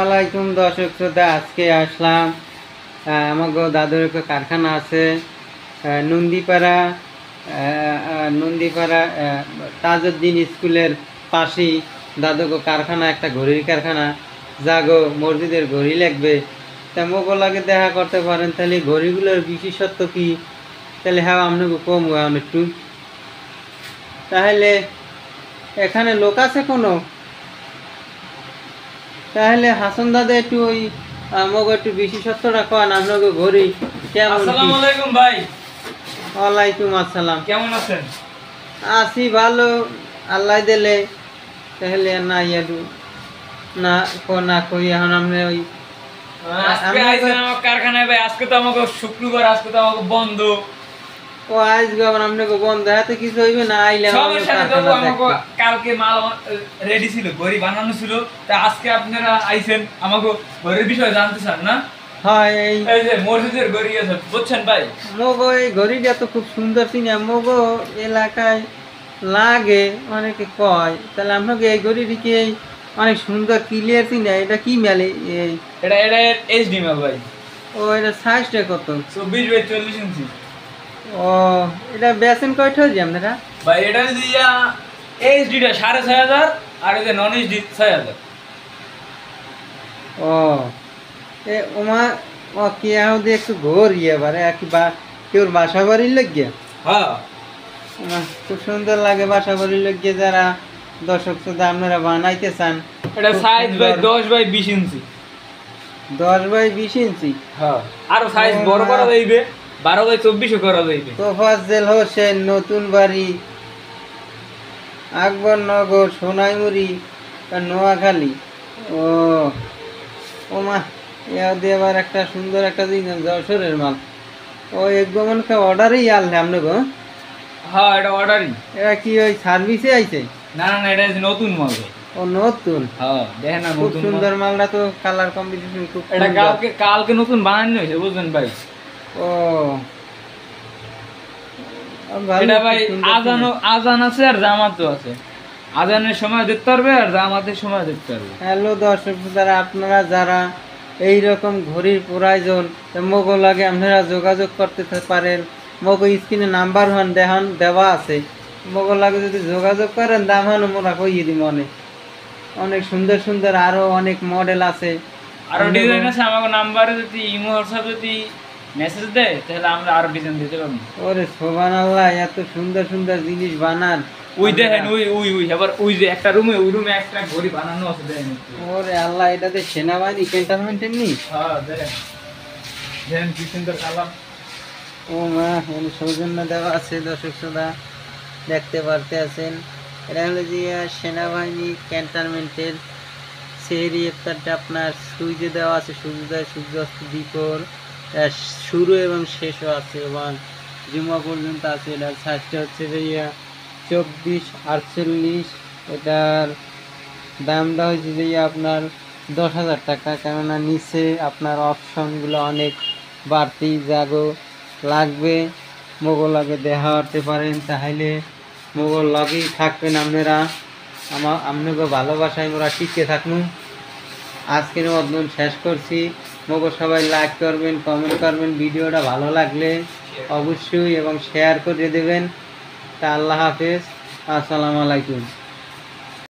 আলাইকুম দর্শক শ্রোতা, আজকে আসলাম আমাকে দাদুর একটা কারখানা আছে নন্দীপাড়া নন্দীপাড়া তাজউদ্দিন স্কুলের পাশেই দাদুকে কারখানা, একটা ঘড়ির কারখানা, জাগো মসজিদের ঘড়ি লাগবে। তা মোগো লাগে দেখা করতে পারেন, তাহলে ঘড়িগুলোর বিশেষত্ব কি, তাহলে হ্যাঁ আপনাকে কম একটু। তাহলে এখানে লোক আছে কোনো? তাহলে হাসান দাদা একটু ওই আমাকে একটু বিশেষত্বটা কন, আপনাকে ঘড়ি কেমন? আসসালামু আলাইকুম ভাই। ওয়ালাইকুম আসসালাম। কেমন আছেন? আছি ভালো, আল্লাহ দিলে। তাহলে না একটু না না কই এখন আপনি ওই আজকে আইছেন আমার কারখানায় ভাই। আজকে তো আমাকে শুক্রবার, আজকে তো আমাকে বন্ধ। ও আজকে আবার আপনাকে বন্ধ, হাতে কিছু হইবে না আইলে সমস্যা নেই বাবু, আমাকে কালকে মাল রেডি ছিল, ঘড়ি বানানো ছিল। তা আজকে আপনারা আইছেন আমাকে ঘড়ির বিষয়ে জানতে চান না? হয় এই যে মসজিদের ঘড়ি আছে, বুঝছেন ভাই? মোগো এই ঘড়িটা তো খুব সুন্দর চিনা, মোগো এলাকায় লাগে, অনেকে কয়। তাহলে আপনাকে এই ঘড়িটি কি অনেক সুন্দর ক্লিয়ার চিনা, এটা কি মেলে? এই এটা এইচডি মাল ভাই। ও এটা সাইজটা কত? 24/40 ইঞ্চি। ও এটা বেসেন কয়টা হয়েছে আপনারা ভাই এটা দিয়া এইচডিটা 6,500 আর এই যে নন এইচডি 6,000। ও এ ওমা ও কি আমাদের একটু ঘোর এবারে আর কি বা কেউ বাসা বাড়ির লাগিয়া হ্যাঁ, খুব সুন্দর লাগে বাসা বাড়ির লাগিয়ে, যারা দর্শক শ্রোতা আপনারা বানাইতে চান। এটা খুব সাইজ ভাই সুন্দর। 10/20 ইঞ্চি। 10/20 ইঞ্চি। হ্যাঁ, আরো সাইজ বড় করা যাইবে, 12/24 করা যাইবে। তোফাজ্জেল হোসেন, নতুন বাড়ি, আকবরনগর, সোনাইমুড়ি, নোয়াখালী। ও ওমা দিয়ে আবার একটা সুন্দর একটা জিনিস যশোরের মাল। ও একদম অর্ডারই আনলে আপনাকে? হ্যাঁ, এটা অর্ডারই। এরা কি ওই সার্ভিসে আইছে? না না না, এটা হচ্ছে নতুন মাল ভাই। ও নতুন? হ্যাঁ, দেখেন না, খুব নতুন সুন্দর মাল। মালটা তো, কালার কম্বিনেশন খুব এটা সুন্দর। কালকে নতুন বানানো হয়েছে, বুঝলেন ভাই? ও ভালো, এটা ভাই খুব সুন্দর। আজান আছে আর জামাতও আছে। আজানের সময় দেখতে পারবে আর জামাতের সময় দেখতে পারবে। হ্যালো দর্শক, যারা আপনারা যারা এই রকম ঘড়ির প্রয়োজন, মগো লাগে আপনারা যোগাযোগ করতে পারেন। মগো স্ক্রিনে নাম্বার দেওয়া আছে, মগো লাগে যদি যোগাযোগ করেন দাম হানো মোরা কইয়ে দিই। অনেক সুন্দর সুন্দর আরো অনেক মডেল আছে, আরো ডিজাইন আছে। আমাকে নাম্বারে যদি ইমো হোয়াটসঅ্যাপ যদি মেসেজ দেয় তাহলে আমরা আরো ডিজাইন দিতে পারবো। ওরে সুবহানাল্লাহ, এত সুন্দর সুন্দর জিনিস বানান। ওই দেখেন, ওই আবার ওই যে একটা রুমে, ওই রুমে একটা ঘড়ি বানানো আছে, দেখেন। ওরে আল্লাহ, এটাতে সেনাবাহিনী ক্যান্টনমেন্টের নি? হ্যাঁ, দেখেন দেখেন কি সুন্দর কালার। ও মা, সৌজন্য দেওয়া আছে, দর্শক শ্রোতা দেখতে পারতে আছেন। এটা হলো যে সেনাবাহিনী ক্যান্টনমেন্টের সেহরি ইফতারটা আপনার সুইচে দেওয়া আছে, সূর্যোদয় সূর্যাস্ত দ্বীপর শুরু এবং শেষও আছে এবং জুমা পর্যন্ত আছে। এটার সাইজটা হচ্ছে যে 24/48। এটার দামটা হয়েছে যে আপনার 10,000 টাকা, কেননা নিচে আপনার অপশনগুলো অনেক বাড়তি জাগো লাগবে। মোগল লাগে দেখা করতে পারেন, তাহলে মোগল লগেই থাকবেন আপনারা। আপনাকে ভালোবাসায় মোরা টিকে থাকুন। আজকের মতন শেষ করছি। মোগল সবাই লাইক করবেন, কমেন্ট করবেন, ভিডিওটা ভালো লাগলে অবশ্যই এবং শেয়ার করে দেবেন। তা আল্লাহ হাফেজ, আসসালামু আলাইকুম।